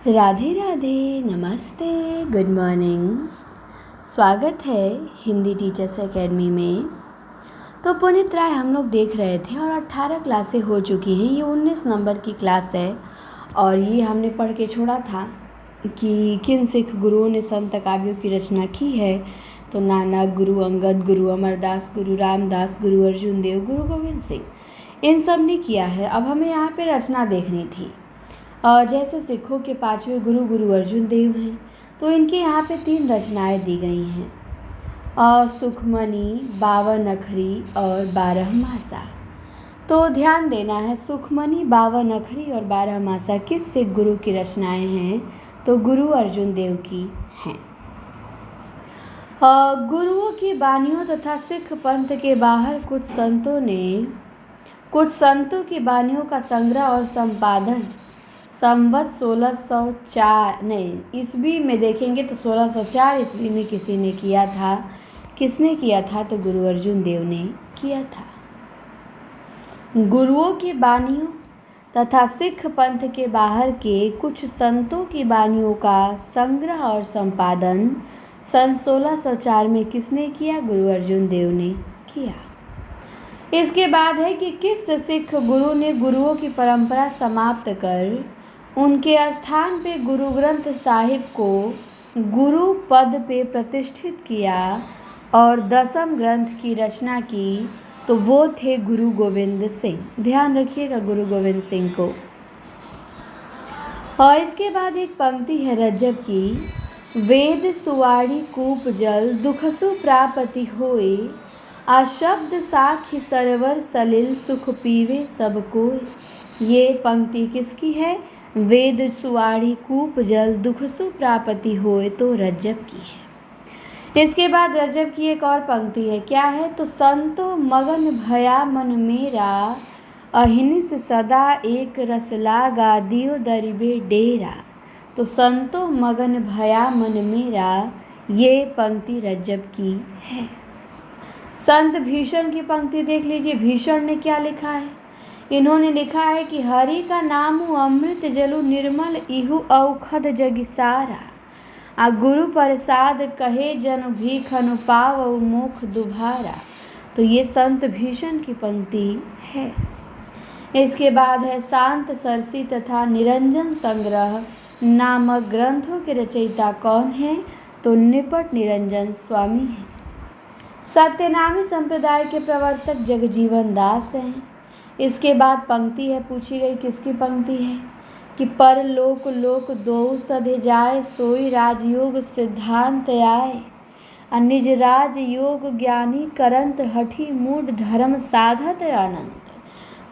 राधे राधे, नमस्ते, good morning. स्वागत है हिंदी टीचर्स एकेडमी में। तो पुनीत राय हम लोग देख रहे थे और 18 क्लासें हो चुकी हैं। ये 19 नंबर की क्लास है और ये हमने पढ़ के छोड़ा था कि किन सिख गुरुओं ने संत काव्यों की रचना की है। तो नानक गुरु, अंगद गुरु, अमरदास गुरु, रामदास गुरु, अर्जुन देव गुरु, गोविंद सिंह, इन सब ने किया है। अब हमें यहाँ पे रचना देखनी थी। जैसे सिखों के 5वें गुरु गुरु अर्जुन देव हैं, तो इनके यहाँ पे 3 रचनाएं दी गई हैं, सुखमणि, 52 अखरी और 12 मासा। तो ध्यान देना है, सुखमणि, 52 अखरी और 12 मासा किस सिख गुरु की रचनाएं हैं? तो गुरु अर्जुन देव की हैं। गुरुओं की बानियों तथा सिख पंथ के बाहर कुछ संतों की बानियों का संग्रह और संपादन संवत 1604 ईस्वी में देखेंगे तो 1604 ईस्वी में किसी ने किया था। किसने किया था? तो गुरु अर्जुन देव ने किया था। गुरुओं की बानियों तथा सिख पंथ के बाहर के कुछ संतों की बानियों का संग्रह और संपादन सन 1604 में किसने किया? गुरु अर्जुन देव ने किया। इसके बाद है कि किस सिख गुरु ने गुरुओं की परंपरा समाप्त कर उनके स्थान पे गुरु ग्रंथ साहिब को गुरु पद पे प्रतिष्ठित किया और 10वें ग्रंथ की रचना की? तो वो थे गुरु गोविंद सिंह। ध्यान रखिएगा गुरु गोविंद सिंह को। और इसके बाद एक पंक्ति है रज्जब की, वेद सुवाड़ी कूप जल दुखसु प्रापति होए, अशब्द साखी सरवर सलिल सुख पीवे सब कोय। ये पंक्ति किसकी है? वेद सुवाड़ी कूप जल दुखसु प्रापति होए, तो रज्जब की है। इसके बाद रज्जब की एक और पंक्ति है, क्या है? तो संतो मगन भया मन मेरा, अहिनिस सदा एक रस लागा, दियो दरिबे डेरा। तो संतो मगन भया मन मेरा, ये पंक्ति रज्जब की है। संत भीषण की पंक्ति देख लीजिए। भीषण ने क्या लिखा है? इन्होंने लिखा है कि हरि का नामु अमृत जलु निर्मल, इहु औखद जगिसारा, आ गुरु प्रसाद कहे जन भीखनु पावउ मोख दुभारा। तो ये संत भीषण की पंक्ति है। इसके बाद है शांत सरसी तथा निरंजन संग्रह नामक ग्रंथों के रचयिता कौन है? तो निपट निरंजन स्वामी हैं। सत्यनामी संप्रदाय के प्रवर्तक जगजीवन दास हैं। इसके बाद पंक्ति है, पूछी गई किसकी पंक्ति है? कि पर लोक लोक दो सधे जाए, सोई राजयोग सिद्धांत आए, निज राज योग ज्ञानी करंत हठी, मूढ़ धर्म साधत अनंत।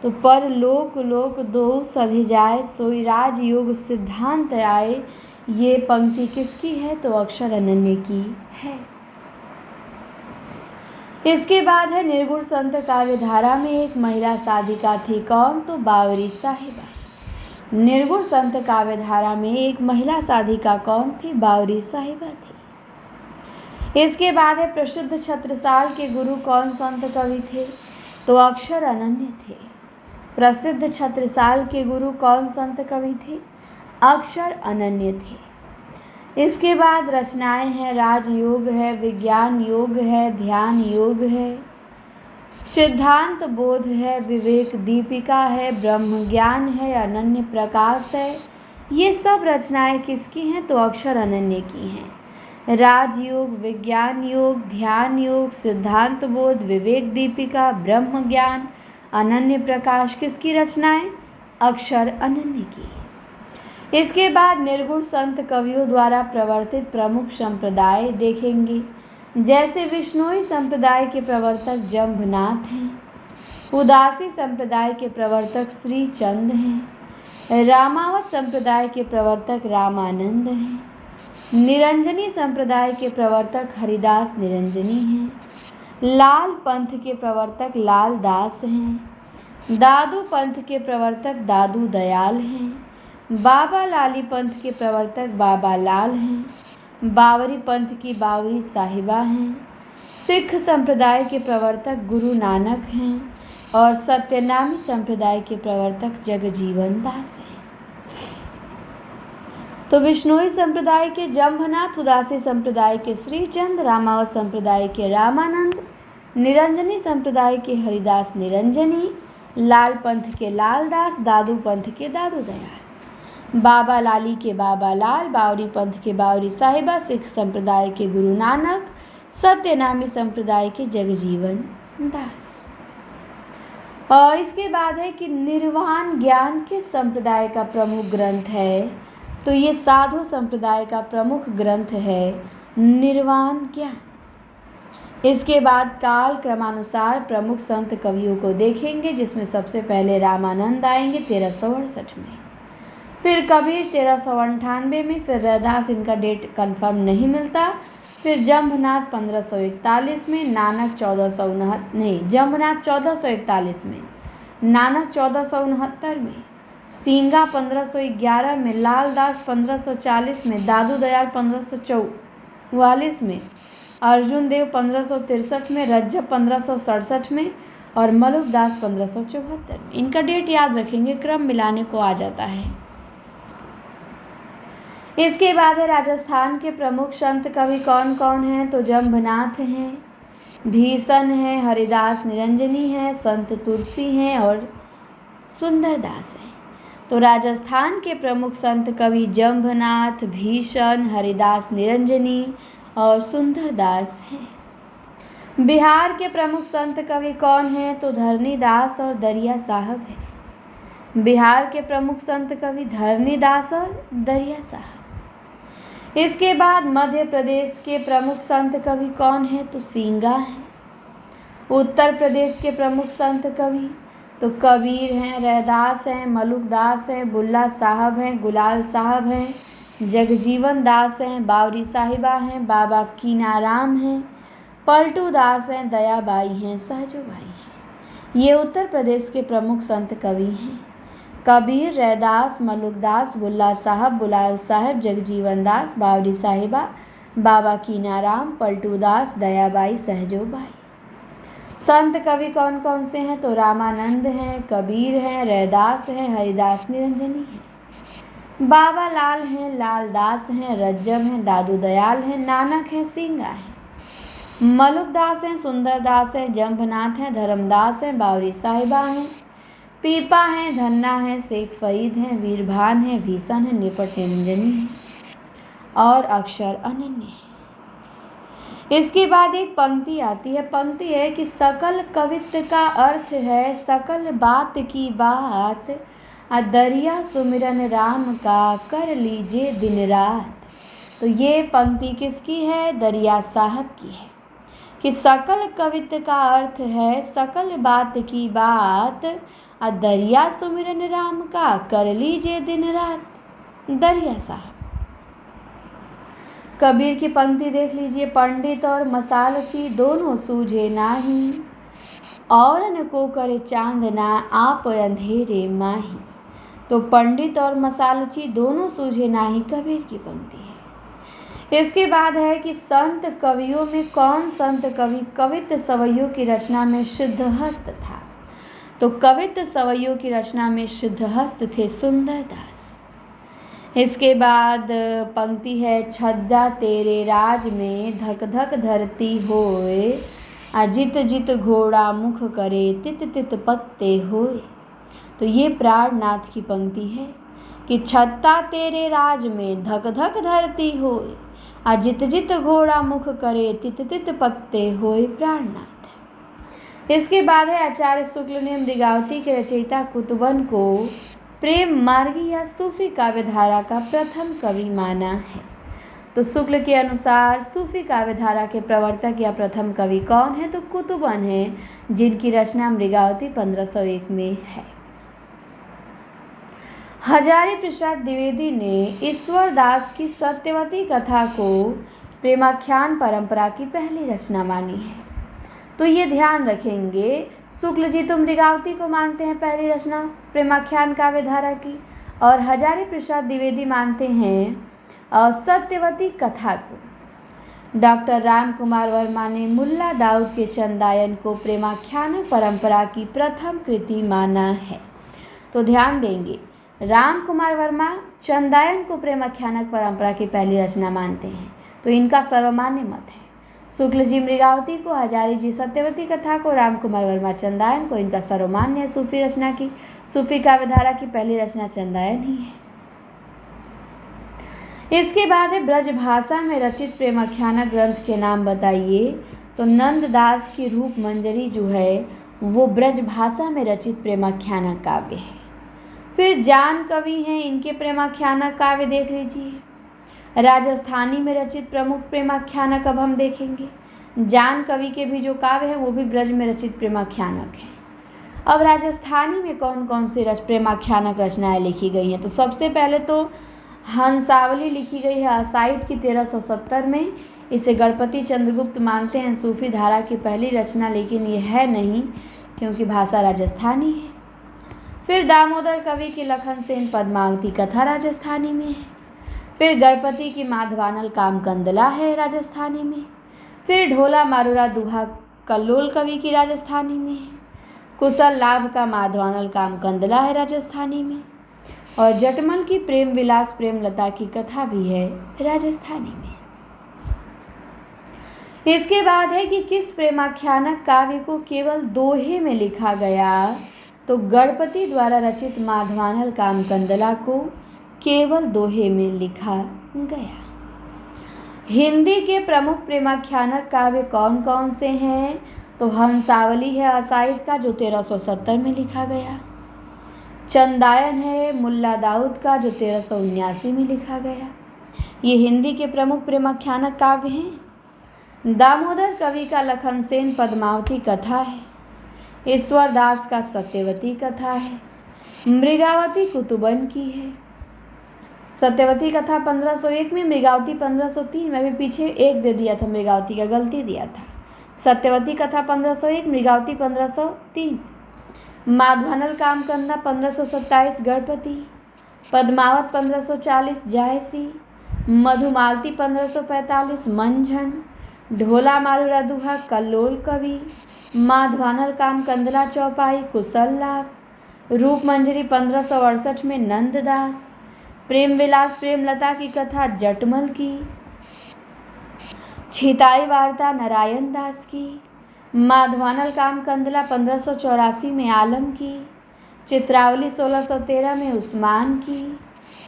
तो पर लोक लोक दो सधे जाए, सोई राज योग सिद्धांत आए, ये पंक्ति किसकी है? तो अक्षर अनन्य की है। इसके बाद है निर्गुण संत काव्य धारा में एक महिला साधिका थी, कौन? तो बावरी साहिबा। निर्गुण संत काव्य धारा में एक महिला साधिका कौन थी? बावरी साहिबा थी। इसके बाद है प्रसिद्ध छत्रसाल के गुरु कौन संत कवि थे? तो अक्षर अनन्य थे। प्रसिद्ध छत्रसाल के गुरु कौन संत कवि थे? अक्षर अनन्य थे। इसके बाद रचनाएं हैं, राजयोग है, विज्ञान योग है, ध्यान योग है, सिद्धांत बोध है, विवेक दीपिका है, ब्रह्म ज्ञान है, अनन्य प्रकाश है। ये सब रचनाएं किसकी हैं? तो अक्षर अनन्य की हैं। राजयोग, विज्ञान योग, ध्यान योग, सिद्धांत बोध, विवेक दीपिका, ब्रह्म ज्ञान, अनन्य प्रकाश किसकी रचनाएं? अक्षर अनन्य की। इसके बाद निर्गुण संत कवियों द्वारा प्रवर्तित प्रमुख संप्रदाय देखेंगे। जैसे विष्णोई संप्रदाय के प्रवर्तक जम्भनाथ हैं, उदासी संप्रदाय के प्रवर्तक श्री चंद हैं, रामावत संप्रदाय के प्रवर्तक रामानंद हैं, निरंजनी संप्रदाय के प्रवर्तक हरिदास निरंजनी हैं, लाल पंथ के प्रवर्तक लाल दास हैं, दादू पंथ के प्रवर्तक दादू दयाल हैं, बाबा लाली पंथ के प्रवर्तक बाबा लाल हैं, बावरी पंथ की बावरी साहिबा हैं, सिख संप्रदाय के प्रवर्तक गुरु नानक हैं और सत्यनामी संप्रदाय के प्रवर्तक जगजीवन दास हैं। तो विष्णोई संप्रदाय के जम्भनाथ, उदासी संप्रदाय के श्रीचंद, रामावत संप्रदाय के रामानंद, निरंजनी संप्रदाय के हरिदास निरंजनी, लाल पंथ के लालदास, दादू पंथ के दादू दयाल, बाबा लाली के बाबा लाल, बावरी पंथ के बावरी साहिबा, सिख संप्रदाय के गुरु नानक, सत्यनामी संप्रदाय के जगजीवन दास। और इसके बाद है कि निर्वाण ज्ञान किस संप्रदाय का प्रमुख ग्रंथ है? तो ये साधु संप्रदाय का प्रमुख ग्रंथ है निर्वाण ज्ञान। इसके बाद काल क्रमानुसार प्रमुख संत कवियों को देखेंगे, जिसमें सबसे पहले रामानंद आएंगे 1368 में, फिर कबीर 1398 में, फिर रैदास, इनका डेट कंफर्म नहीं मिलता, फिर जम्भनाथ 1541 में, नानक जम्भनाथ 1441 में, नानक 1469 में, सींगा 1511 में, लालदास 1540 में, दादू दयाल 1544 में, अर्जुन देव 1563 में, रज्जब 1567 में और मलुकदास 1574 में। इनका डेट याद रखेंगे, क्रम मिलाने को आ जाता है। इसके बाद है राजस्थान के प्रमुख संत कवि कौन कौन हैं? तो जम्भनाथ हैं, भीषण हैं, हरिदास निरंजनी हैं, संत तुलसी हैं और सुंदरदास हैं। तो राजस्थान के प्रमुख संत कवि जम्भनाथ, भीषण, हरिदास निरंजनी और सुंदरदास हैं। बिहार के प्रमुख संत कवि कौन हैं? तो धरणीदास और दरिया साहब हैं। बिहार के प्रमुख संत कवि धरणीदास और दरिया साहब। इसके बाद मध्य प्रदेश के प्रमुख संत कवि कौन हैं? तो सींगा हैं। उत्तर प्रदेश के प्रमुख संत कवि तो कबीर हैं, रैदास हैं, मलुकदास हैं, बुल्ला साहब हैं, गुलाल साहब हैं, जगजीवन दास हैं, बावरी साहिबा हैं, बाबा कीनाराम हैं, पलटू दास हैं, दयाबाई हैं, सहजोबाई हैं। ये उत्तर प्रदेश के प्रमुख संत कवि हैं। कबीर, रैदास, मलुकदास, बुल्ला साहब, बुलाल साहब, जगजीवन दास, बावरी साहिबा, बाबा कीनाराम, पलटू दास, दयाबाई, सहजोबाई। संत कवि कौन कौन से हैं? तो रामानंद हैं, कबीर हैं, रैदास हैं, हरिदास निरंजनी हैं, बाबा लाल हैं, लालदास हैं, रज्जब हैं, दादू दयाल हैं, नानक हैं, सींगा हैं, मलुकदास हैं, सुंदरदास हैं, जम्भनाथ हैं, धर्मदास हैं, बावरी साहिबा हैं, पीपा हैं, धन्ना हैं, शेख फरीद हैं, वीरभान हैं, भीषण हैं, निपट निरंजनी हैं और अक्षर अनन्य हैं। इसके बाद एक पंक्ति आती है, पंक्ति है कि सकल कवित्व का अर्थ है सकल बात की बात, दरिया सुमिरन राम का कर लीजिए दिन रात। तो ये पंक्ति किसकी है? दरिया साहब की है कि सकल कवित्व का अर्थ है सकल बात की बात, दरिया सुमिरन राम का कर लीजिए दिन रात, दरिया साहब। कबीर की पंक्ति देख लीजिए, पंडित और मसालची दोनों सूझे नाही, औरन को करे चांदना आप अंधेरे माही। तो पंडित और मसालची दोनों सूझे नाही कबीर की पंक्ति है। इसके बाद है कि संत कवियों में कौन संत कवि कवित्व सवैयों की रचना में सिद्धहस्त था? तो कवित्व सवैयों की रचना में सिद्धहस्त थे सुंदरदास। इसके बाद पंक्ति है, छद्दा तेरे राज में धक धक धरती होए, अजित जित घोड़ा मुख करे तित तित पत्ते होए। तो ये प्राणनाथ की पंक्ति है कि छत्ता तेरे राज में धक धक धरती होए, अजित जित घोड़ा मुख करे तित तित पत्ते होए, प्राणनाथ। इसके बाद है आचार्य शुक्ल ने मृगावती के रचयिता कुतुबन को प्रेम मार्गी या सूफी काव्यधारा का प्रथम कवि माना है। तो शुक्ल के अनुसार सूफी काव्यधारा के प्रवर्तक या प्रथम कवि कौन है? तो कुतुबन है, जिनकी रचना मृगावती 1501 में है। हजारी प्रसाद द्विवेदी ने ईश्वर दास की सत्यवती कथा को प्रेमाख्यान परंपरा की पहली रचना मानी है। तो ये ध्यान रखेंगे, शुक्ल जी तो मृगावती को मानते हैं पहली रचना प्रेमाख्यान काव्यधारा की, और हजारी प्रसाद द्विवेदी मानते हैं सत्यवती कथा को। डॉक्टर राम कुमार वर्मा ने मुल्ला दाऊद के चंदायन को प्रेमाख्यान परंपरा की प्रथम कृति माना है। तो ध्यान देंगे, राम कुमार वर्मा चंदायन को प्रेमाख्यानक परंपरा की पहली रचना मानते हैं, तो इनका सर्वमान्य मत है। शुक्ल जी मृगावती को, हजारी जी सत्यवती कथा को, राम कुमार वर्मा चंदायन को, इनका सर्वमान्य है। सूफी काव्यधारा की पहली रचना चंदायन ही है। इसके बाद है ब्रज भाषा में रचित प्रेमाख्यानक ग्रंथ के नाम बताइए, तो नंददास की रूप मंजरी जो है वो ब्रज भाषा में रचित प्रेमाख्यानक काव्य है। फिर जान कवि हैं, इनके प्रेमाख्यानक काव्य देख लीजिए। राजस्थानी में रचित प्रमुख प्रेमाख्यानक अब हम देखेंगे। जान कवि के भी जो काव्य हैं वो भी ब्रज में रचित प्रेमाख्यानक हैं। अब राजस्थानी में कौन कौन सी प्रेमाख्यानक रचनाएं लिखी गई हैं, तो सबसे पहले तो हंसावली लिखी गई है असाइद की 1370 में। इसे गणपति चंद्रगुप्त मानते हैं सूफी धारा की पहली रचना, लेकिन ये है नहीं क्योंकि भाषा राजस्थानी है। फिर दामोदर कवि की लखन सेन पद्मावती कथा राजस्थानी में है। फिर गणपति की माधवानल कामकंदला है राजस्थानी में। फिर ढोला मारुरा दुहा कल्लोल कवि की राजस्थानी में है। कुशल लाभ का माधवानल कामकंदला है राजस्थानी में। और जटमल की प्रेम विलास प्रेमलता की कथा भी है राजस्थानी में। इसके बाद है कि किस प्रेमाख्यानक काव्य को केवल दोहे में लिखा गया, तो गणपति द्वारा रचित माधवानल कामकंदला को केवल दोहे में लिखा गया। हिंदी के प्रमुख प्रेमाख्यानक काव्य कौन कौन से हैं, तो हंसावली है असाइद का जो 1370 में लिखा गया। चंदायन है मुल्ला दाऊद का जो 1379 में लिखा गया। ये हिंदी के प्रमुख प्रेमाख्यानक काव्य हैं। दामोदर कवि का लखन सेन पद्मावती कथा है। ईश्वर दास का सत्यवती कथा है। मृगावती कुतुबन की है। सत्यवती कथा 1501 में, मृगावती 1503 में। अभी पीछे एक दे दिया था, मृगावती का गलती दिया था। सत्यवती कथा 1501, मृगावती 1503। माधवानल कामकंदला 1527 गणपति। पद्मावत 1540 जायसी। मधुमालती 1545 मंझन। ढोला मारुरा दुहा कल्लोल कवि। माधवानल कामकंदला चौपाई कुशल लाभ। रूप मंजरी 1568 में नंददास। प्रेम विलास प्रेमलता की कथा जटमल की। छिताई वार्ता नारायण दास की। माधवानल कामकंदला 1584 में आलम की। चित्रावली 1613 में उस्मान की।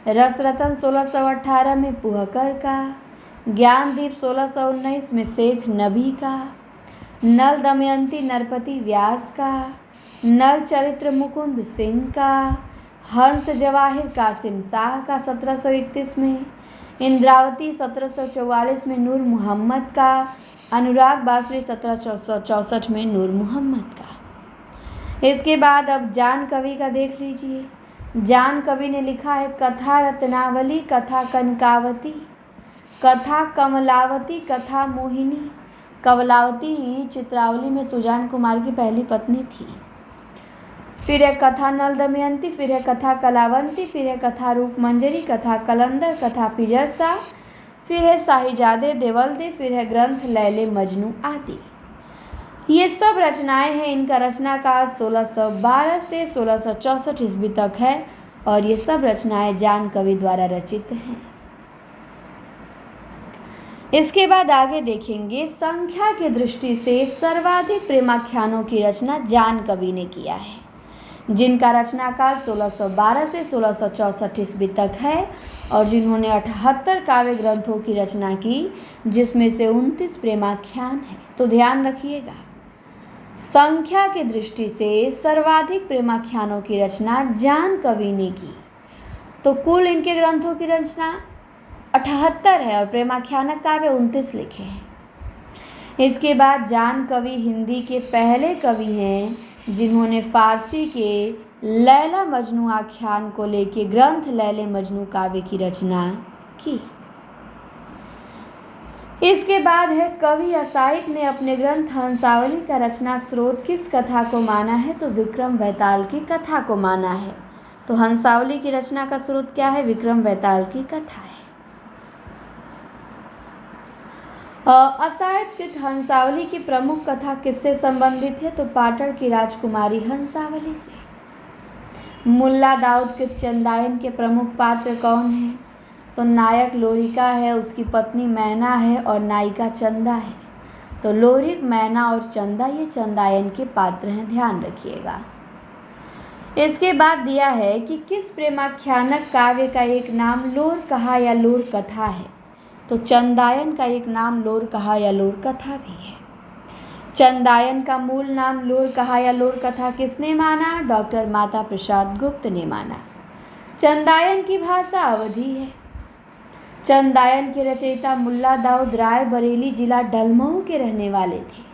रसरतन 1618 में पुहकर का। ज्ञानदीप 1619 में शेख नबी का। नल दमयंती नरपति व्यास का। नल चरित्र मुकुंद सिंह का। हंस जवाहिर कासिम शाह का 1731 में। इंद्रावती 1744 में नूर मोहम्मद का। अनुराग बासुरी 1764 में नूर मोहम्मद का। इसके बाद अब जान कवि का देख लीजिए। जान कवि ने लिखा है कथा रत्नावली, कथा कनकावती, कथा कमलावती, कथा मोहिनी। कमलावती चित्रावली में सुजान कुमार की पहली पत्नी थी। फिर है कथा नल दमयंती, फिर है कथा कलावंती, फिर है कथा रूप मंजरी, कथा कलंदर, कथा पिजरसा, फिर है साहिजादे देवलदे, फिर है ग्रंथ लैले मजनू आदि। ये सब रचनाएं हैं। इनका रचना काल 1612 से 1664 ईस्वी तक है और ये सब रचनाएं जान कवि द्वारा रचित हैं। इसके बाद आगे देखेंगे संख्या की दृष्टि से सर्वाधिक प्रेमाख्यानों की रचना जान कवि ने किया है, जिनका रचना काल 1612 से 1664 ईस्वी तक है और जिन्होंने 78 काव्य ग्रंथों की रचना की, जिसमें से 29 प्रेमाख्यान हैं। तो ध्यान रखिएगा, संख्या की दृष्टि से सर्वाधिक प्रेमाख्यानों की रचना जान कवि ने की। तो कुल इनके ग्रंथों की रचना 78 है और प्रेमाख्यानक काव्य 29 लिखे हैं। इसके बाद जान कवि हिंदी के पहले कवि हैं जिन्होंने फारसी के लैला मजनू आख्यान को लेके ग्रंथ लैले मजनू काव्य की रचना की। इसके बाद है कवि असाइद ने अपने ग्रंथ हंसावली का रचना स्रोत किस कथा को माना है, तो विक्रम बेताल की कथा को माना है। तो हंसावली की रचना का स्रोत क्या है, विक्रम बेताल की कथा है। असाइद कृत हंसावली की प्रमुख कथा किससे संबंधित है, तो पाटण की राजकुमारी हंसावली से। मुल्ला दाऊद के चंदायन के प्रमुख पात्र कौन हैं? तो नायक लोरिका है, उसकी पत्नी मैना है और नायिका चंदा है। तो लोरिक, मैना और चंदा ये चंदायन के पात्र हैं, ध्यान रखिएगा। इसके बाद दिया है कि किस प्रेमाख्यानक काव्य का एक नाम लोर कहा या लोर कथा है? तो चंदायन का एक नाम लोर कहा या लोर कथा भी है। चंदायन का मूल नाम लोर कहा या लोर कथा किसने माना? डॉक्टर माता प्रसाद गुप्त ने माना। चंदायन की भाषा अवधी है। चंदायन के रचयिता मुल्ला दाऊद राय बरेली जिला डलमऊ के रहने वाले थे।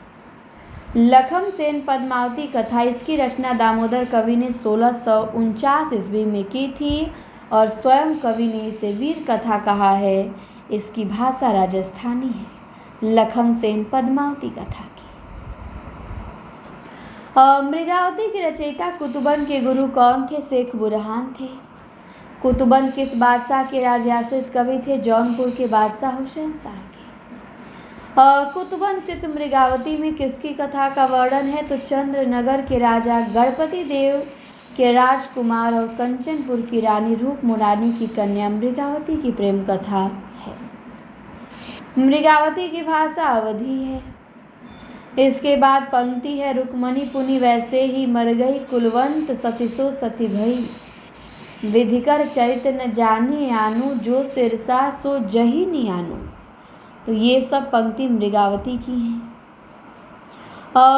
लखम सेन पद्मावती कथा, इसकी रचना दामोदर कवि ने 1649 ईस्वी में की थी और स्वयं कवि ने इसे वीर कथा कहा है। इसकी भाषा राजस्थानी है। लखम सेन पद्मावती कथा की। मृगावती के रचयिता कुतुबन के गुरु कौन थे? शेख बुरहान थे। कुतुबन किस बादशाह के राजयाश्रित कवि थे? जौनपुर के बादशाह हुसैन शाह के। कुतुबन कृत मृगावती में किसकी कथा का वर्णन है? तो चंद्रनगर के राजा गणपति देव के राजकुमार और कंचनपुर की रानी रूपमुरानी की कन्या मृगावती की प्रेम कथा है। मृगावती की भाषा अवधी है। इसके बाद पंक्ति है, रुक्मणी पुनि वैसे ही मर गई, कुलवंत सती सो सती भई, विधिकर चरित न जाने आनु, जो सिरसा सो जही नि आनु। तो ये सब पंक्ति मृगावती की हैं।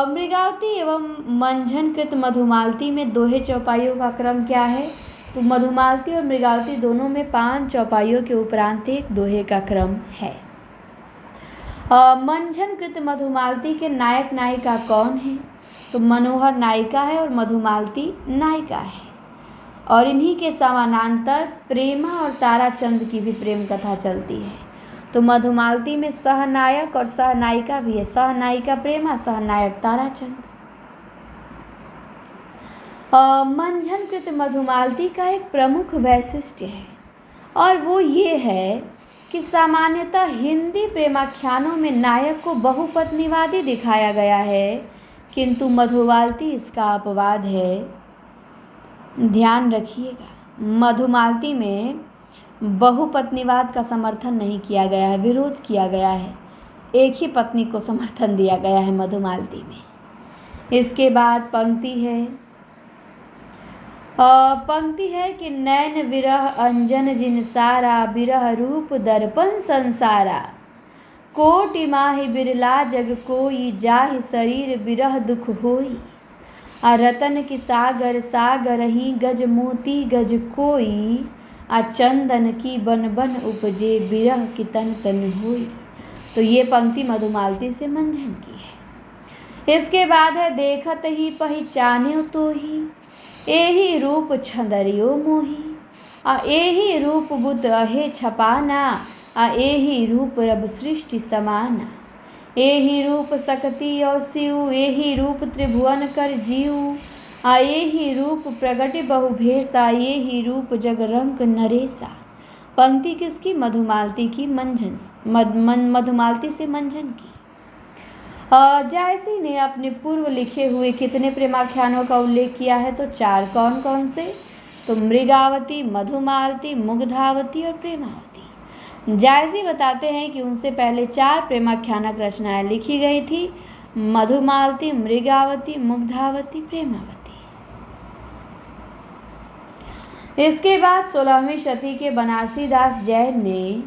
मृगावती एवं मंझन कृत मधुमालती में दोहे चौपाइयों का क्रम क्या है? तो मधुमालती और मृगावती दोनों में 5 चौपाइयों के उपरांत एक दोहे का क्रम है। मंझन कृत मधुमालती के नायक नायिका कौन है? तो मनोहर नायिका है और मधुमालती नायिका है। और इन्हीं के समानांतर प्रेमा और ताराचंद की भी प्रेम कथा चलती है। तो मधुमालती में सहनायक और सहनायिका भी है। सहनायिका प्रेमा, सहनायक ताराचंद। मंझन कृत मधुमालती का एक प्रमुख वैशिष्ट्य है और वो ये है कि सामान्यतः हिंदी प्रेमाख्यानों में नायक को बहुपत्नीवादी दिखाया गया है, किंतु मधुमालती इसका अपवाद है। ध्यान रखिएगा, मधुमालती में बहुपत्नीवाद का समर्थन नहीं किया गया है, विरोध किया गया है। एक ही पत्नी को समर्थन दिया गया है मधुमालती में। इसके बाद पंक्ति है कि नैन विरह अंजन जिन सारा, बिरह रूप दर्पण संसारा, कोटि माहि बिरला जग कोई, जाहि शरीर बिरह दुख होई, आ रतन की सागर सागर ही, गज मोती गज कोई, आ चंदन की बन बन उपजे, बिरह की तन तन होई। तो ये पंक्ति मधुमालती से मंझन की है। इसके बाद है, देखत ही पहिचान्यो तो ही, एही रूप छंदरियो मोही, आ एही रूप बुत अहे छपाना, आ एही रूप रब सृष्टि समाना, एही रूप सकती और शिव, एही रूप त्रिभुवन कर जीव, आ एही रूप प्रगट बहुभेसा, एही रूप जग रंक नरेसा। पंक्ति किसकी? मधुमालती की, मधुमालती से मंझन की। जायसी ने अपने पूर्व लिखे हुए कितने प्रेमाख्यानों का उल्लेख किया है? तो 4। कौन कौन से? तो मृगावती, मधुमालती, मुग्धावती और प्रेमावती। जायसी बताते हैं कि उनसे पहले 4 प्रेमाख्यानक रचनाएं लिखी गई थी, मधुमालती, मृगावती, मुग्धावती, प्रेमावती। इसके बाद 16वीं शती के बनारसी दास जैन ने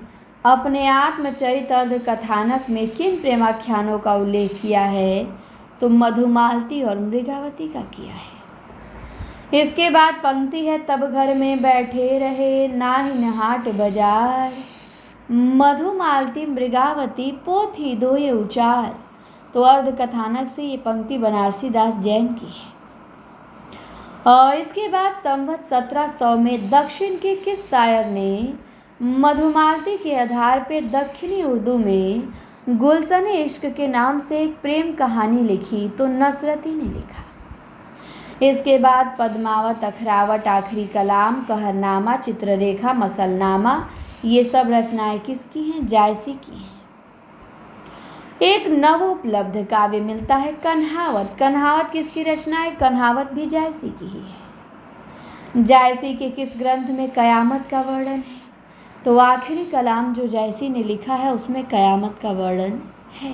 अपने आत्मचरित अर्ध कथानक में किन प्रेमाख्यानों का उल्लेख किया है? तो मधुमालती और मृगावती का किया है। इसके बाद पंक्ति है, तब घर में बैठे रहे, नाहि नहाट बाजार, मधुमालती मृगावती पोथी दोये उचार। तो अर्ध कथानक से ये पंक्ति बनारसी दास जैन की है। इसके बाद संवत 1700 में दक्षिण के किस शायर ने मधुमालती के आधार पर दक्षिणी उर्दू में गुलशन इश्क के नाम से एक प्रेम कहानी लिखी? तो नसरती ने लिखा। इसके बाद पद्मावत, अखरावट, आखिरी कलाम, कहरनामा, चित्ररेखा, मसलनामा, ये सब रचनाएं किसकी हैं? जायसी की हैं। एक नवोपलब्ध काव्य मिलता है, कन्हावत। कन्हावत किसकी रचना है? कन्हावत भी जायसी की ही है। जायसी के किस ग्रंथ में कयामत का वर्णन है? तो आखिरी कलाम जो जायसी ने लिखा है उसमें कयामत का वर्णन है।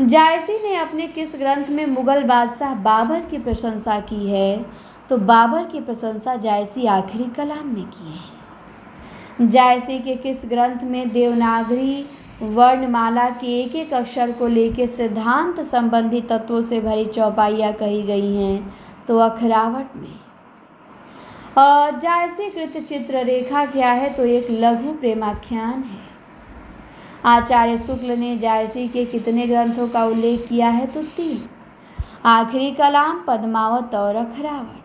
जायसी ने अपने किस ग्रंथ में मुगल बादशाह बाबर की प्रशंसा की है? तो बाबर की प्रशंसा जायसी आखिरी कलाम में की है। जायसी के किस ग्रंथ में देवनागरी वर्णमाला के एक एक अक्षर को लेकर सिद्धांत संबंधी तत्वों से भरी चौपाइयाँ कही गई हैं? तो अखरावट में। जायसी कृत चित्र रेखा क्या है? तो एक लघु प्रेमाख्यान है। आचार्य शुक्ल ने जायसी के कितने ग्रंथों का उल्लेख किया है? तो 3, आखिरी कलाम, पद्मावत और अखरावट।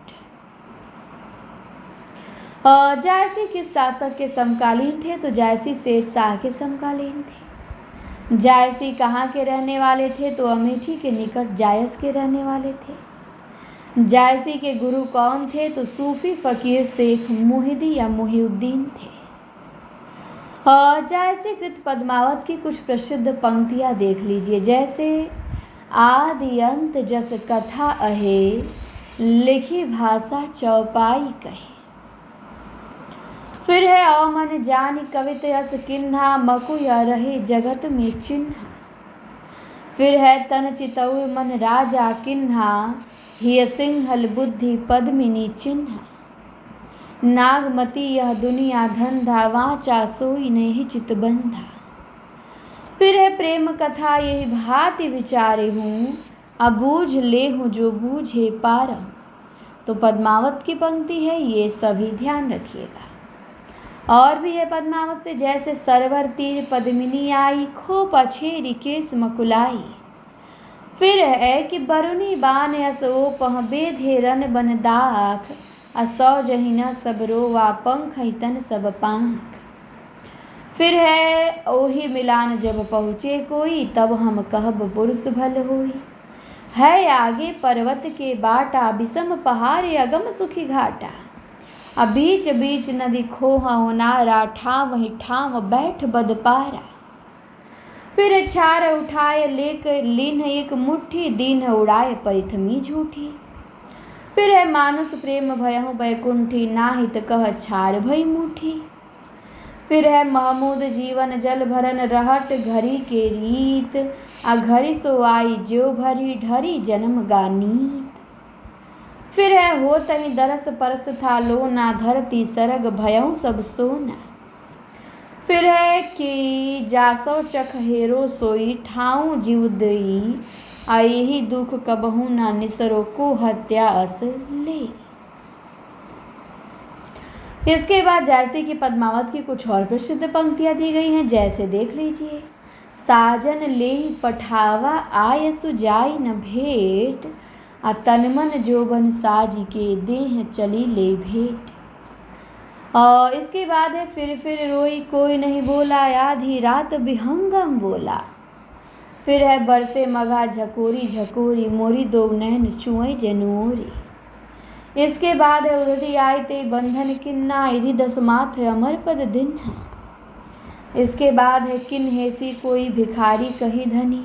जायसी किस शासक के समकालीन थे? तो जायसी शेरशाह के समकालीन थे। जायसी कहाँ के रहने वाले थे? तो अमेठी के निकट जायस के रहने वाले थे। जायसी के गुरु कौन थे? तो सूफी फकीर शेख मुहिदी या मुहिउद्दीन थे। जायसी कृत पद्मावत की कुछ प्रसिद्ध पंक्तियाँ देख लीजिए, जैसे आदि अंत जस कथा अहे, लिखी भाषा चौपाई कहे। फिर है अमन जानि कवित यस किन्हा, मकु या रहे जगत में चिन्हा। फिर है तन चितौर मन राजा किन्हा, हिय सिंहल बुद्धि पद्मिनी चिन्हा। नागमती यह दुनिया धंधा, वाचा सोई नहीं चितबंधा। फिर है प्रेम कथा यही भांति विचारे हूँ, अब बूझ ले हूँ जो बूझे पारम। तो पद्मावत की पंक्ति है, ये सभी ध्यान रखिएगा। और भी है पद्मावत से, जैसे सरवर तीर पद्मिनी आई, खो पछेरी केस मकुलाई। फिर है कि बरुनी बान असो पह बेधे रन बन दाख, असौ जहिना सब रोवा पंख तन सब पांख। फिर है ओही मिलान जब पहुँचे कोई, तब हम कहब पुरुष भल होई। है आगे पर्वत के बाटा, विषम पहाड़ अगम सुखी घाटा। अब बीच बीच नदी खोहा होनारा, ठाम ही ठाम बैठ बदपारा। फिर छार उठाए लेक लीन एक मुट्ठी, दीन उड़ाए परिथमी झूठी। फिर है मानुष प्रेम भयहु बैकुंठी, नाहित कह छार भई मुठी। फिर है महमूद जीवन जल भरन रहट, घड़ी के रीत आ घड़ी सो आई ज्यो भरी, ढरी जन्म गानीत। फिर है हो तही दरस परस था लोना, धरती सरग भयऊ सब सोना। फिर है कि जासौ चख हेरो सोई, ठाऊ जीव दई आ यही दुख कबहू ना निसरो, को हत्या अस ले। इसके बाद जायसी की पद्मावत की कुछ और प्रसिद्ध पंक्तियाँ दी गई हैं, जैसे देख लीजिए। साजन ले पठावा आय सुजाई न भेंट, आ तनमन जोबन साज के देह चली ले भेंट। इसके बाद है फिर रोई कोई नहीं बोला, आधी रात विहंगम बोला। फिर है बरसे मघा झकोरी झकोरी, मोरी दो नैन छुए जनोरी। इसके बाद है उधरी आए ते बंधन किन्ना, इधि दस माथ अमर पद दिन्हा। इसके बाद है किन्हेसी कोई भिखारी कहीं धनी,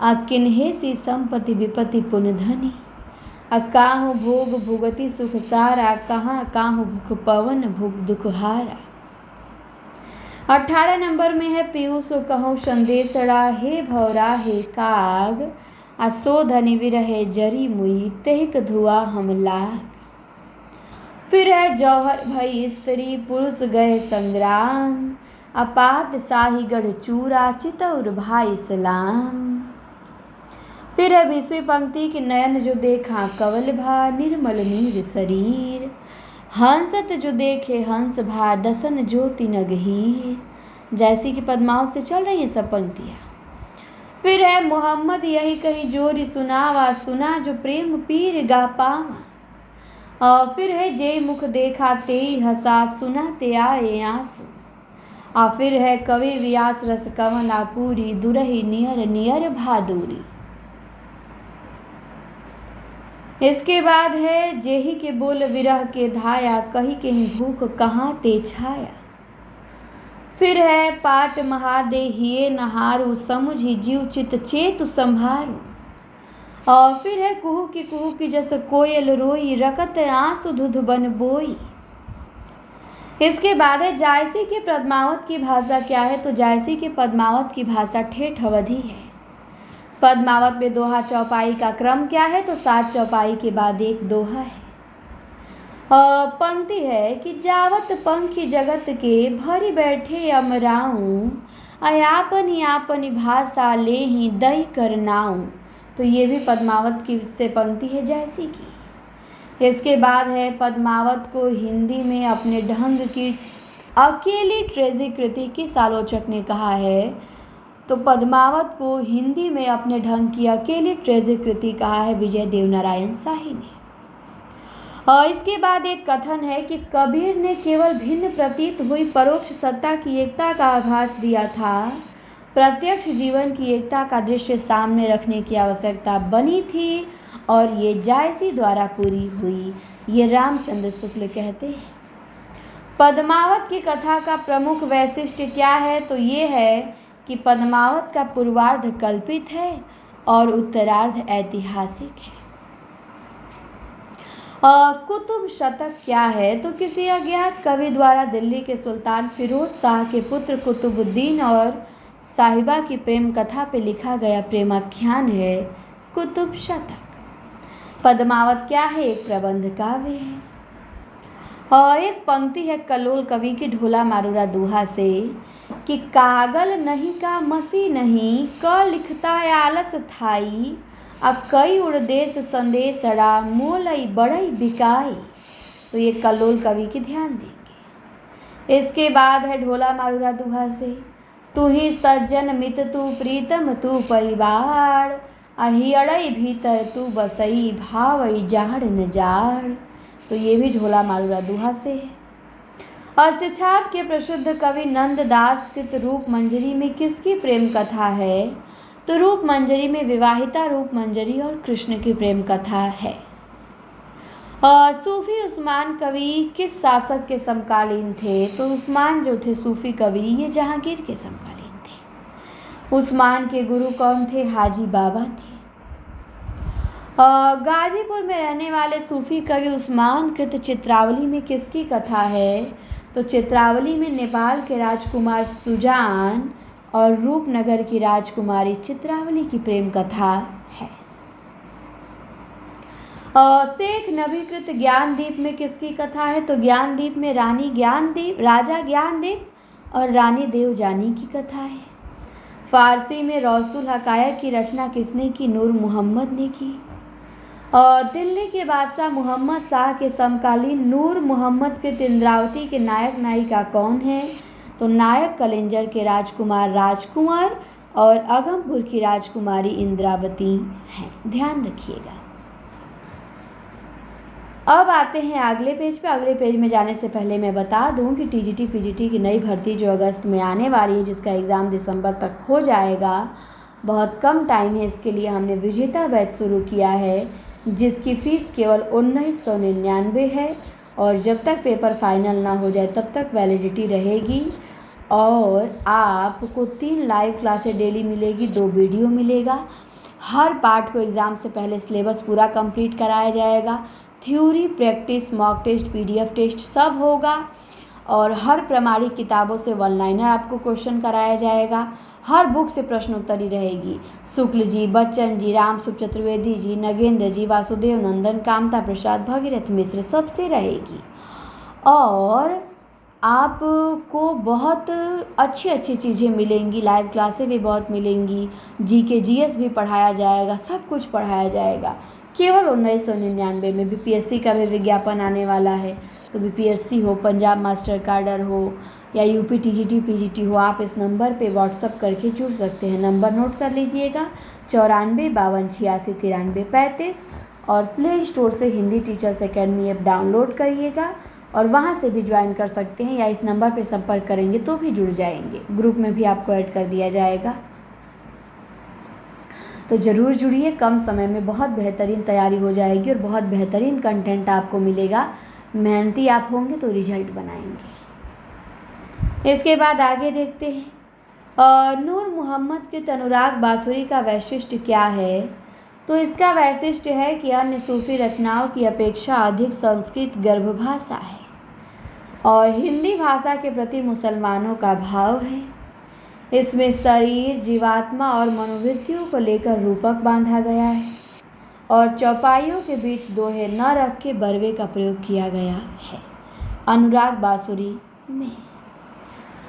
आ किन्हेसी संपत्ति विपत्ति पुन धनी। आ काहू भोग भुगति सुख सारा, कहाँ काहू भूख पवन भूख दुख हारा। 18 नंबर में है पीयूष कहूँ संदेशड़ा, हे भौरा हे काग, आ सो धनी विरहे जरी मुई, तेहक धुआ हम लाग। फिर है जौहर भई स्त्री पुरुष गए संग्राम, अपात शाही गढ़ चूरा चितौर भाई सलाम। फिर है 20वीं पंक्ति की नयन जो देखा कवल भा, निर्मल नीर शरीर। हंसत जो देखे हंस भा, दसन ज्योति नगहीर। जैसी कि पद्मावत से चल रही है सब पंक्तियाँ। फिर है मोहम्मद यही कहीं जोरी सुनावा, सुना जो प्रेम पीर गा पावा। फिर है जे मुख देखा ते हंसा, सुना ते आए आंसू। फिर है कवि व्यास रस कमला पूरी, दुरही नियर नियर भादुरी। इसके बाद है जेही के बोल विरह के धाया, कही के ही भूख कहाँ ते छाया। फिर है पाट महादे हिये नहारू, समुझी जीव चित चेतु संभारू। और फिर है कुहू की जस कोयल रोई, रकत आंसू धुध बन बोई। इसके बाद है जायसी के पद्मावत की भाषा क्या है? तो जायसी के पद्मावत की भाषा ठेठ अवधी है। पद्मावत में दोहा चौपाई का क्रम क्या है? तो 7 चौपाई के बाद एक दोहा है। पंक्ति है कि जावत पंखी जगत के भरी बैठे अमराऊं, अयापनी आपनी भाषा ले ही दई कर नाऊं। तो ये भी पद्मावत की से पंक्ति है जायसी की। इसके बाद है पद्मावत को हिंदी में अपने ढंग की अकेली ट्रेजिक कृति किस आलोचक ने कहा है? तो पद्मावत को हिंदी में अपने ढंग की अकेली ट्रेजिक कृति कहा है विजय देवनारायण शाही ने। और इसके बाद एक कथन है कि कबीर ने केवल भिन्न प्रतीत हुई परोक्ष सत्ता की एकता का आभास दिया था, प्रत्यक्ष जीवन की एकता का दृश्य सामने रखने की आवश्यकता बनी थी और ये जायसी द्वारा पूरी हुई। ये रामचंद्र शुक्ल कहते हैं। पद्मावत की कथा का प्रमुख वैशिष्ट्य क्या है? तो ये है कि पद्मावत का पूर्वार्ध कल्पित है और उत्तरार्ध ऐतिहासिक है। कुतुब शतक क्या है? तो किसी अज्ञात कवि द्वारा दिल्ली के सुल्तान फिरोज शाह के पुत्र कुतुबुद्दीन और साहिबा की प्रेम कथा पे लिखा गया प्रेमाख्यान है कुतुब शतक। पद्मावत क्या है? एक प्रबंध काव्य है। और एक पंक्ति है कल्लोल कवि की ढोला मारूरा दोहा से कि कागल नहीं का मसी नहीं, क लिखता आलस थाई, आ कई उड़देश संदेशड़ा, मोलई बड़ई बिकाई। तो ये कल्लोल कवि की ध्यान देंगे। इसके बाद है ढोला मारूरा दोहा से तू ही सज्जन मित तू प्रीतम तू परिवार, अहियड़ई भीतर तू बसई, भावई जाड़ न जाड़। तो ये भी ढोला मारूरा दोहा से है। अष्टछाप के प्रसिद्ध कवि नंददास कृत रूप मंजरी में किसकी प्रेम कथा है? तो रूप मंजरी में विवाहिता रूप मंजरी और कृष्ण की प्रेम कथा है। सूफी उस्मान कवि किस शासक के समकालीन थे? तो उस्मान जो थे सूफी कवि ये जहांगीर के समकालीन थे। उस्मान के गुरु कौन थे? हाजी बाबा थे। गाजीपुर में रहने वाले सूफी कवि उस्मान कृत चित्रावली में किसकी कथा है? तो चित्रावली में नेपाल के राजकुमार सुजान और रूपनगर की राजकुमारी चित्रावली की प्रेम कथा है। शेख नबीकृत ज्ञानदीप में किसकी कथा है? तो ज्ञानदीप में राजा ज्ञानदीप और रानी देवजानी की कथा है। फारसी में रौज़तुल हकायक की रचना किसने की? नूर मोहम्मद ने की। दिल्ली के बादशाह मोहम्मद शाह के समकालीन नूर मोहम्मद कृत इंद्रावती के नायक नायिका कौन है? तो नायक कलिंजर के राजकुमार और अगमपुर की राजकुमारी इंद्रावती हैं। ध्यान रखिएगा। अब आते हैं अगले पेज पे। अगले पेज में जाने से पहले मैं बता दूं कि टीजीटी पीजीटी की नई भर्ती जो अगस्त में आने वाली है, जिसका एग्ज़ाम दिसंबर तक हो जाएगा, बहुत कम टाइम है। इसके लिए हमने विजेता बैच शुरू किया है जिसकी फ़ीस केवल 1999 है और जब तक पेपर फाइनल ना हो जाए तब तक वैलिडिटी रहेगी। और आपको 3 लाइव क्लासें डेली मिलेगी, 2 वीडियो मिलेगा। हर पार्ट को एग्ज़ाम से पहले सिलेबस पूरा कंप्लीट कराया जाएगा। Theory, practice, mock test, PDF test सब होगा और हर प्रामाणिक किताबों से 1 लाइनर आपको क्वेश्चन कराया जाएगा। हर बुक से प्रश्नोत्तरी रहेगी। शुक्ल जी, बच्चन जी, रामसुख चतुर्वेदी जी, नगेंद्र जी, वासुदेव नंदन, कामता प्रसाद, भगीरथ मिश्र सबसे रहेगी। और आपको बहुत अच्छी चीज़ें मिलेंगी, लाइव क्लासें भी बहुत मिलेंगी, जीके जीएस भी पढ़ाया जाएगा, सब कुछ पढ़ाया जाएगा केवल 1999 में। बीपीएससी का भी विज्ञापन आने वाला है, तो बीपीएससी हो, पंजाब मास्टर कार्डर हो या यूपी टीजीटी पीजीटी हो, आप इस नंबर पे व्हाट्सअप करके जुड़ सकते हैं। नंबर नोट कर लीजिएगा 94 52 86 93 35 और प्ले स्टोर से Hindi teachers academy app download करिएगा और वहाँ से भी ज्वाइन कर सकते हैं या इस नंबर पे संपर्क करेंगे तो भी जुड़ जाएंगे। ग्रुप में भी आपको ऐड कर दिया जाएगा, तो ज़रूर जुड़िए। कम समय में बहुत बेहतरीन तैयारी हो जाएगी और बहुत बेहतरीन कंटेंट आपको मिलेगा। मेहनती आप होंगे तो रिजल्ट बनाएंगे। इसके बाद आगे देखते हैं नूर मोहम्मद के अनुराग बांसुरी का वैशिष्ट्य क्या है। तो इसका वैशिष्ट्य है कि अन्य सूफी रचनाओं की अपेक्षा अधिक संस्कृत गर्भ भाषा है और हिंदी भाषा के प्रति मुसलमानों का भाव है। इसमें शरीर, जीवात्मा और मनोवृत्तियों को लेकर रूपक बांधा गया है और चौपाइयों के बीच दोहे न रख के बरवे का प्रयोग किया गया है। अनुराग बांसुरी में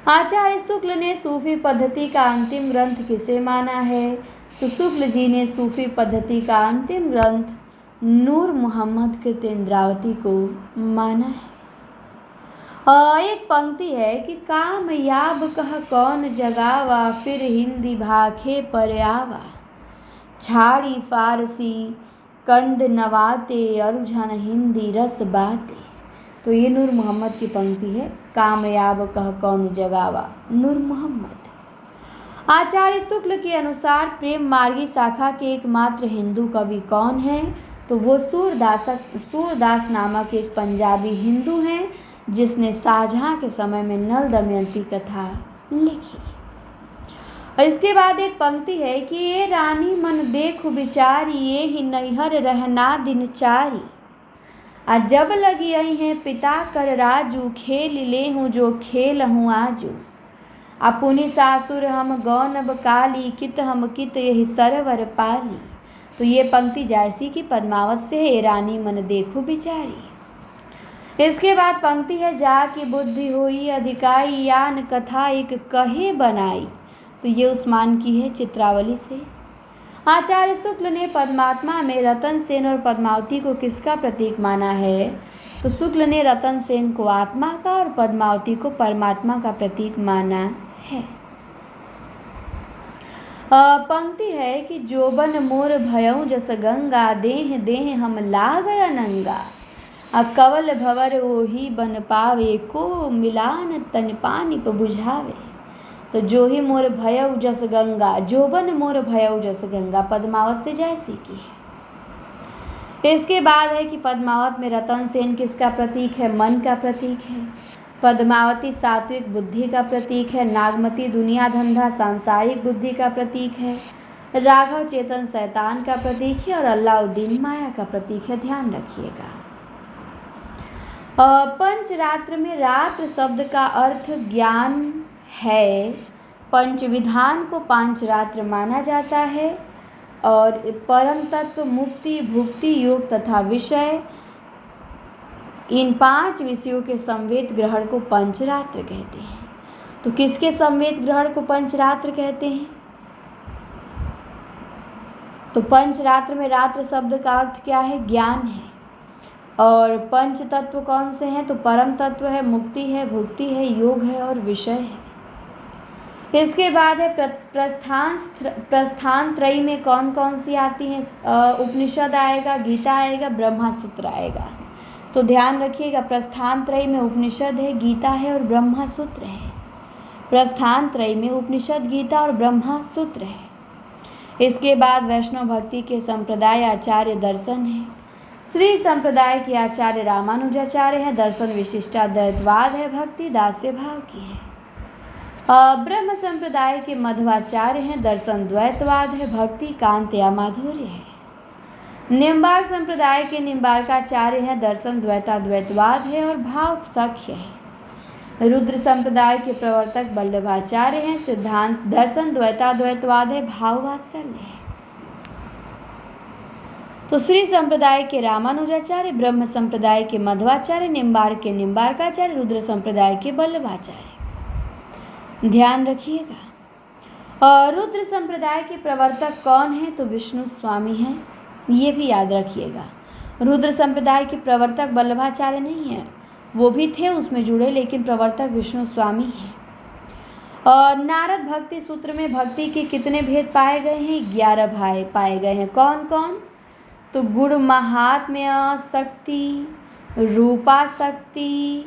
आचार्य शुक्ल ने सूफी पद्धति का अंतिम ग्रंथ किसे माना है? तो शुक्ल जी ने सूफी पद्धति का अंतिम ग्रंथ नूर मोहम्मद कृत इंद्रावती को माना है। एक पंक्ति है कि कामयाब कह कौन जगावा, फिर हिंदी भाखे पर आवा, छाड़ी फारसी कंद नवाते, अरुझन हिंदी रस बाते। तो ये नूर मोहम्मद की पंक्ति है, कामयाब कह कौन जगावा, नूर मोहम्मद। आचार्य शुक्ल के अनुसार प्रेम मार्गी शाखा के एकमात्र हिंदू कवि कौन हैं? तो वो सूरदास नामक एक पंजाबी हिंदू हैं जिसने शाहजहां के समय में नल दमयंती कथा लिखी। इसके बाद एक पंक्ति है कि ये रानी मन देखु बिचारी, ये ही नैहर रहना दिनचारी, जब लगी आई हैं पिता कर राजू, खेल ले हूँ जो खेल हूँ आजू, अपुनि सासुर हम गौनब काली, कित हम कित यही सरवर पाली। तो ये पंक्ति जायसी की पद्मावत से है, रानी मन देखो बिचारी। इसके बाद पंक्ति है जाकी बुद्धि हुई अधिकाई, यान कथा एक कहे बनाई। तो ये उस्मान की है चित्रावली से। आचार्य शुक्ल ने पद्मात्मा में रतन सेन और पद्मावती को किसका प्रतीक माना है? तो शुक्ल ने रतन सेन को आत्मा का और पद्मावती को परमात्मा का प्रतीक माना है। पंक्ति है कि जोबन मोर भयऊ जस गंगा, देह देह हम ला गया नंगा, कवल भवर ओही बन पावे, को मिलान तन पानी प बुझावे। तो जो ही मोर भयऊ जस गंगा, जोबन मोर भयऊ जस गंगा पद्मावत से जैसी की है। इसके बाद है कि पद्मावत में रतन सेन किसका प्रतीक है? मन का प्रतीक है। पद्मावती सात्विक बुद्धि का प्रतीक है। नागमती दुनिया धंधा सांसारिक बुद्धि का प्रतीक है। राघव चेतन शैतान का प्रतीक है और अल्लाउद्दीन माया का प्रतीक है। ध्यान रखिएगा। पंचरात्र में रात्र शब्द का अर्थ ज्ञान है। पंचविधान को पांचरात्र माना जाता है और परम तत्व, मुक्ति, भुक्ति, योग तथा विषय, इन 5 विषयों के संवेद ग्रहण को पंचरात्र कहते हैं। तो किसके संवेद ग्रहण को पंचरात्र कहते हैं? तो पंचरात्र में रात्र शब्द का अर्थ क्या है? ज्ञान है। और पंच तत्व कौन से हैं? तो परम तत्व है, मुक्ति है, भुक्ति है, योग है और विषय है। इसके बाद है प्रस्थान त्रयी में कौन कौन सी आती हैं? उपनिषद आएगा, गीता आएगा, ब्रह्मा सूत्र आएगा। तो ध्यान रखिएगा, प्रस्थान त्रयी में उपनिषद है, गीता है और ब्रह्मा सूत्र है। प्रस्थान त्रयी में उपनिषद, गीता और ब्रह्मा सूत्र है। इसके बाद वैष्णव भक्ति के संप्रदाय आचार्य दर्शन है। श्री संप्रदाय के आचार्य रामानुजाचार्य हैं। दर्शन विशिष्टाद्वैतवाद है, भक्ति दास्य भाव की है। ब्रह्म संप्रदाय के मध्वाचार्य हैं। दर्शन द्वैतवाद है, भक्ति कांत या माधुर्य है। निम्बार्क संप्रदाय के निम्बार्काचार्य हैं। दर्शन द्वैताद्वैतवाद है और भाव सख्य है। रुद्र संप्रदाय के प्रवर्तक वल्लभाचार्य हैं। सिद्धांत दर्शन द्वैताद्वैतवाद है, भाव वात्सल्य है। तो श्री संप्रदाय के रामानुजाचार्य, ब्रह्म संप्रदाय के मध्वाचार्य, निम्बार्क के निम्बार्काचार्य, रुद्र संप्रदाय के वल्लभाचार्य। ध्यान रखिएगा। रुद्र संप्रदाय के प्रवर्तक कौन है? तो विष्णु स्वामी हैं। ये भी याद रखिएगा। रुद्र संप्रदाय के प्रवर्तक वल्लभाचार्य नहीं है, वो भी थे उसमें जुड़े, लेकिन प्रवर्तक विष्णु स्वामी हैं। नारद भक्ति सूत्र में भक्ति के कितने भेद पाए गए हैं? 11 पाए गए हैं। कौन कौन? तो गुण महात्म्य शक्ति, रूपा शक्ति,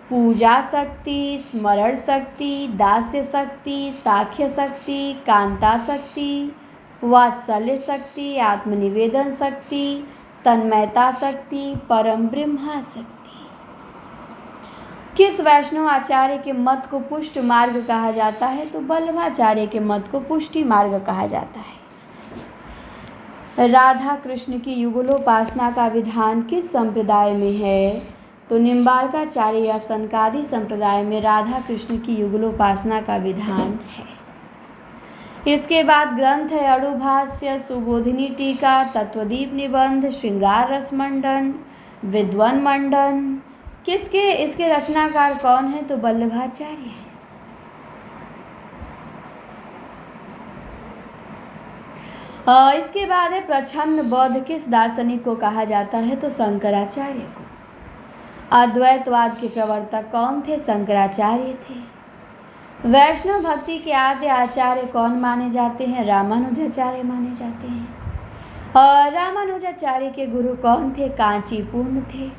पूजा शक्ति, स्मरण शक्ति, दास्य शक्ति, साख्य शक्ति, कांता शक्ति, वात्सल्य शक्ति, आत्मनिवेदन शक्ति, तन्मयता शक्ति, परम ब्रह्मा शक्ति। किस वैष्णव आचार्य के मत को पुष्ट मार्ग कहा जाता है? तो वल्लभाचार्य के मत को पुष्टि मार्ग कहा जाता है। राधा कृष्ण की युगलोपासना का विधान किस संप्रदाय में है? तो निम्बार्काचार्य या सनकादि संप्रदाय में राधा कृष्ण की युगलोपासना का विधान है। इसके बाद ग्रंथ है अणुभाष्य, सुबोधिनी टीका, तत्वदीप निबंध, श्रृंगार रस मंडन, विद्वन मंडन। इसके रचनाकार कौन है? तो वल्लभाचार्य है। इसके बाद है प्रच्छन्न बौद्ध किस दार्शनिक को कहा जाता है? तो शंकराचार्य को। अद्वैतवाद के प्रवर्तक कौन थे? शंकराचार्य थे। वैष्णव भक्ति के आद्य आचार्य कौन माने जाते हैं? रामानुजाचार्य माने जाते हैं। रामानुजाचार्य के गुरु कौन थे? कांचीपुर्ण थे।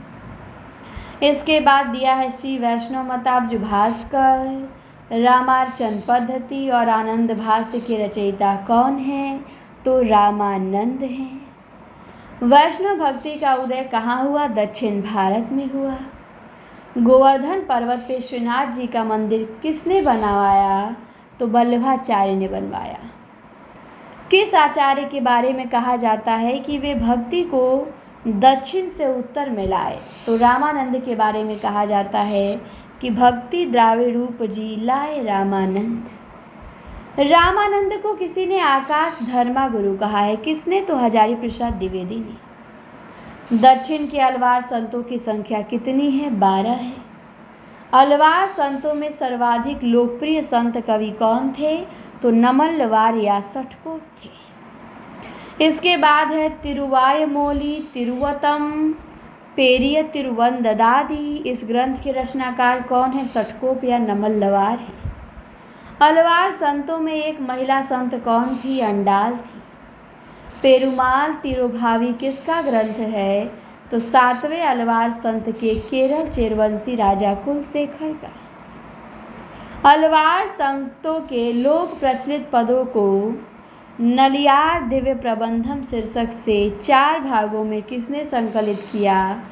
इसके बाद दिया है श्री वैष्णव मताब्ज भास्कर, रामार्चन पद्धति और आनंद भाष्य के रचयिता कौन हैं? तो रामानंद हैं। वैष्णव भक्ति का उदय कहाँ हुआ? दक्षिण भारत में हुआ। गोवर्धन पर्वत पे श्रीनाथ जी का मंदिर किसने बनवाया? तो वल्लभाचार्य ने बनवाया। किस आचार्य के बारे में कहा जाता है कि वे भक्ति को दक्षिण से उत्तर में लाए? तो रामानंद के बारे में कहा जाता है कि भक्ति द्राविड़ रूप जी लाए रामानंद। रामानंद को किसी ने आकाश धर्मा गुरु कहा है। किसने? तो हजारी प्रसाद द्विवेदी ने। दक्षिण के अलवार संतों की संख्या कितनी है? 12 है। अलवार संतों में सर्वाधिक लोकप्रिय संत कवि कौन थे? तो नमल्लवार या सठकोप थे। इसके बाद है तिरुवायमोली, तिरुवतम, पेरिय तिरुवंददादि। इस ग्रंथ के रचनाकार कौन है? सठकोप या नमल्लवार है। अलवार संतों में एक महिला संत कौन थी? अंडाल थी। पेरुमाल तिरुभावी किसका ग्रंथ है? तो 7वें अलवार संत के केरल चेरवंशी राजा कुलशेखर का। अलवार संतों के लोक प्रचलित पदों को नलियार दिव्य प्रबंधम शीर्षक से 4 भागों में किसने संकलित किया?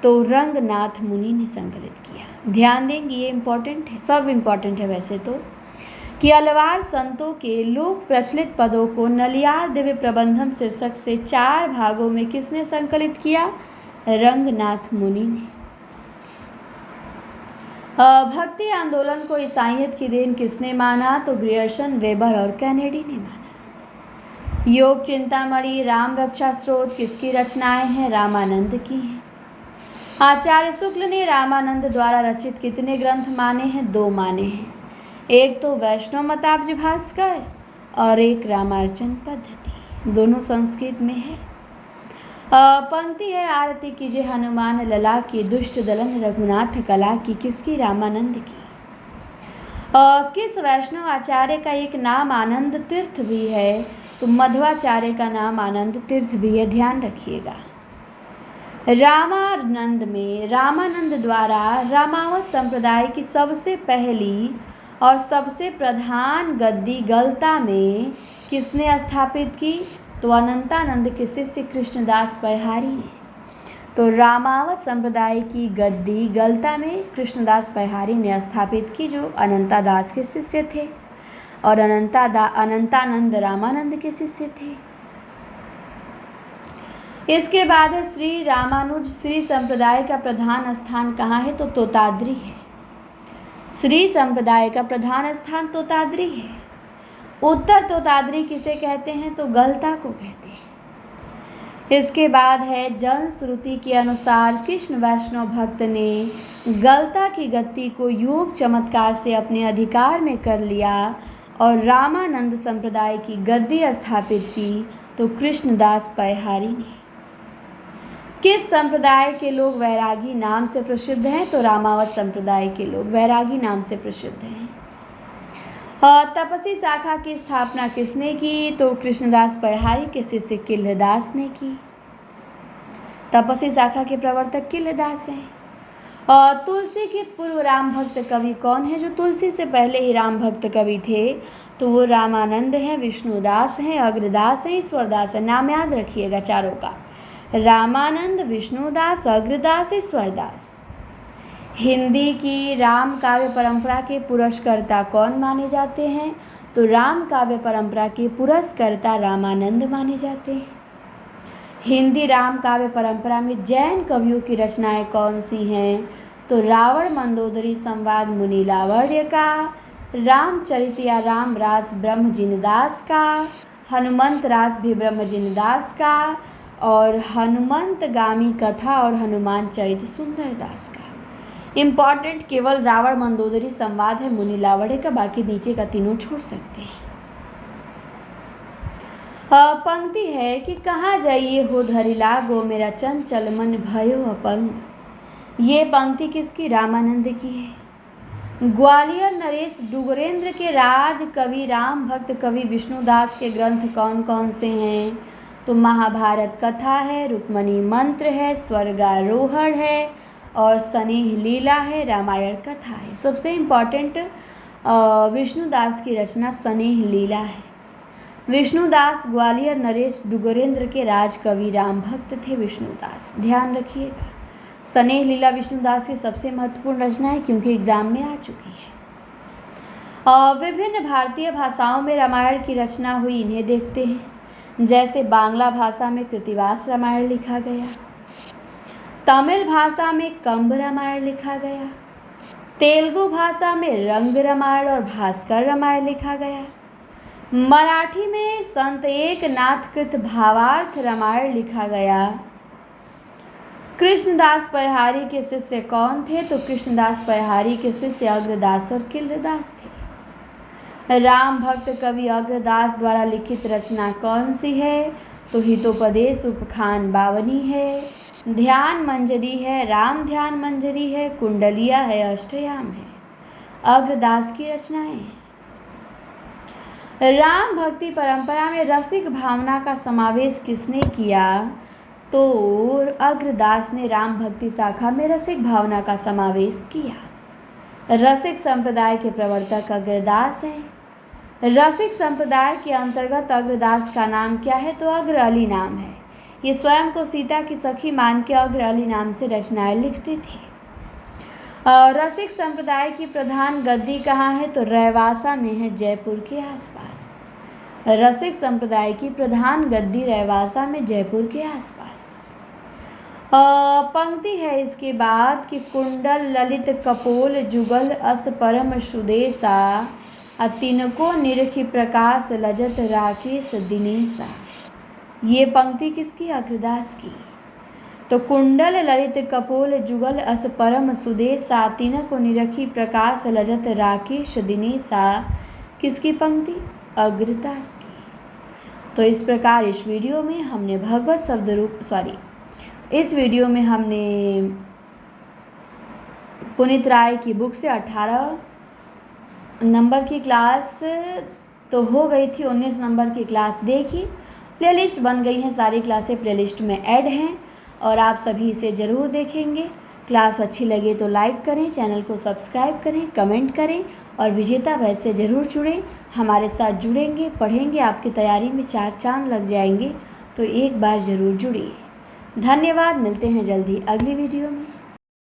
तो रंगनाथ मुनि ने संकलित किया। ध्यान देंगे, ये इम्पॉर्टेंट है, सब इम्पॉर्टेंट है वैसे तो, कि अलवार संतों के लोक प्रचलित पदों को नलियार दिव्य प्रबंधम शीर्षक से 4 भागों में किसने संकलित किया? रंगनाथ मुनि ने। भक्ति आंदोलन को ईसाइयत की देन किसने माना? तो ग्रियर्सन, वेबर और कैनेडी ने माना। योग चिंतामणि, राम रक्षा स्रोत किसकी रचनाएं हैं? रामानंद की हैं। आचार्य शुक्ल ने रामानंद द्वारा रचित कितने ग्रंथ माने हैं? 2 माने हैं। एक तो वैष्णव मताब्ज भास्कर और एक रामार्चन पद्धति, दोनों संस्कृत में है। पंक्ति है आरती कीजिए हनुमान लला की, दुष्ट दलन रघुनाथ कला की। किसकी? रामानंद की। किस वैष्णव आचार्य का एक नाम आनंद तीर्थ भी है? तो मध्वाचार्य का नाम आनंद तीर्थ भी है, ध्यान रखिएगा। रामानंद में रामानंद द्वारा रामावत संप्रदाय की सबसे पहली और सबसे प्रधान गद्दी गलता में किसने स्थापित की? तो अनंतानंद के शिष्य कृष्णदास पैहारी ने। तो रामावत संप्रदाय की गद्दी गलता में कृष्णदास पैहारी ने स्थापित की, जो अनंतादास के शिष्य थे, और अनंतानंद रामानंद के शिष्य थे। इसके बाद है श्री रामानुज श्री संप्रदाय का प्रधान स्थान कहाँ है? तो तोताद्री है। श्री संप्रदाय का प्रधान स्थान तोताद्री है। उत्तर तोताद्री किसे कहते हैं? तो गलता को कहते हैं। इसके बाद है जन श्रुति के अनुसार कृष्ण वैष्णव भक्त ने गलता की गति को योग चमत्कार से अपने अधिकार में कर लिया और रामानंद संप्रदाय की गद्दी स्थापित की। तो कृष्णदास पैहारी ने। किस संप्रदाय के लोग वैरागी नाम से प्रसिद्ध हैं? तो रामावत संप्रदाय के लोग वैरागी नाम से प्रसिद्ध हैं। तपसी शाखा की स्थापना किसने की? तो कृष्णदास पैहारी के शिष्य किल्लदास ने की। तपसी शाखा के प्रवर्तक किल्लदास हैं। तुलसी के पूर्व राम भक्त कवि कौन है? जो तुलसी से पहले ही राम भक्त कवि थे, तो वो रामानंद हैं, विष्णुदास हैं, अग्रदास हैं, ईश्वरदास हैं। नाम याद रखिएगा चारों का, रामानंद, विष्णुदास, अग्रदास, ईश्वरदास। हिंदी की राम काव्य परंपरा के पुरस्कर्ता कौन माने जाते हैं? तो राम काव्य परंपरा के पुरस्कर्ता रामानंद माने जाते हैं। हिंदी राम काव्य परंपरा में जैन कवियों की रचनाएं कौन सी हैं? तो रावण मंदोदरी संवाद मुनि लावण्य का, रामचरित या राम रास ब्रह्म जिनदास का, हनुमंत रास भी ब्रह्म जिनदास का, और हनुमंत गामी कथा और हनुमान चरित सुंदरदास का। इम्पॉर्टेंट केवल रावण मंदोदरी संवाद है मुनि लावण्य का, बाकी नीचे का तीनों छोड़ सकते हैं। पंक्ति है कि कहाँ जाइए हो धरि लागो मेरा चंचल मन भयो अपंग। ये पंक्ति किसकी? रामानंद की है। ग्वालियर नरेश डुगरेंद्र के राज कवि राम भक्त कवि विष्णुदास के ग्रंथ कौन कौन से हैं? तो महाभारत कथा है, रुक्मणी मंत्र है, स्वर्गारोहण है और स्नेह लीला है, रामायण कथा है। सबसे इम्पॉर्टेंट विष्णुदास की रचना स्नेह लीला है। विष्णुदास ग्वालियर नरेश डुगरेंद्र के राजकवि राम भक्त थे विष्णुदास, ध्यान रखिएगा। स्नेह लीला विष्णुदास की सबसे महत्वपूर्ण रचना है क्योंकि एग्जाम में आ चुकी है। विभिन्न भारतीय भाषाओं में रामायण की रचना हुई, इन्हें देखते हैं। जैसे बांग्ला भाषा में कृतिवास रामायण लिखा गया, तमिल भाषा में कंब रामायण लिखा गया, तेलुगु भाषा में रंग रामायण और भास्कर रामायण लिखा गया, मराठी में संत एकनाथ कृत भावार्थ रामायण लिखा गया। कृष्णदास पयहारी के शिष्य कौन थे? तो कृष्णदास पयहारी के शिष्य अग्रदास और किल्लदास थे। राम भक्त कवि अग्रदास द्वारा लिखित रचना कौन सी है? तो हितोपदेश उपखान बावनी है, ध्यान मंजरी है, राम ध्यान मंजरी है, कुंडलिया है, अष्टयाम है। अग्रदास की रचनाएं। राम भक्ति परंपरा में रसिक भावना का समावेश किसने किया? तो अग्रदास ने राम भक्ति शाखा में रसिक भावना का समावेश किया। रसिक संप्रदाय के प्रवर्तक अग्रदास हैं। रसिक संप्रदाय के अंतर्गत अग्रदास का नाम क्या है? तो अग्र अली नाम है। ये स्वयं को सीता की सखी मान के अग्र अली नाम से रचनाएं लिखते थे। रसिक संप्रदाय की प्रधान गद्दी कहाँ है? तो रैवासा में है, जयपुर के आसपास। रसिक संप्रदाय की प्रधान गद्दी रैवासा में, जयपुर के आसपास। पंक्ति है इसके बाद कि कुंडल ललित कपोल जुगल अस परम सुदेशा, तिनको निरखी प्रकाश लजत राकेश दिनेशा। ये पंक्ति किसकी? अग्रदास की। तो कुंडल ललित कपोल जुगल अस परम सुदेशा, तिनको निरखी प्रकाश लजत राकेश दिनेशा, किसकी पंक्ति? अग्रदास की। तो इस प्रकार इस वीडियो में हमने भगवत शब्द रूप इस वीडियो में हमने पुनीत राय की बुक से 18 नंबर की क्लास तो हो गई थी, 19 नंबर की क्लास देखी। प्लेलिस्ट बन गई हैं, सारी क्लासें प्लेलिस्ट में ऐड हैं और आप सभी इसे ज़रूर देखेंगे। क्लास अच्छी लगे तो लाइक करें, चैनल को सब्सक्राइब करें, कमेंट करें और विजेता बैच से ज़रूर जुड़ें। हमारे साथ जुड़ेंगे, पढ़ेंगे, आपकी तैयारी में 4 चांद लग जाएंगे। तो एक बार ज़रूर जुड़िए। धन्यवाद। मिलते हैं जल्दी अगली वीडियो में।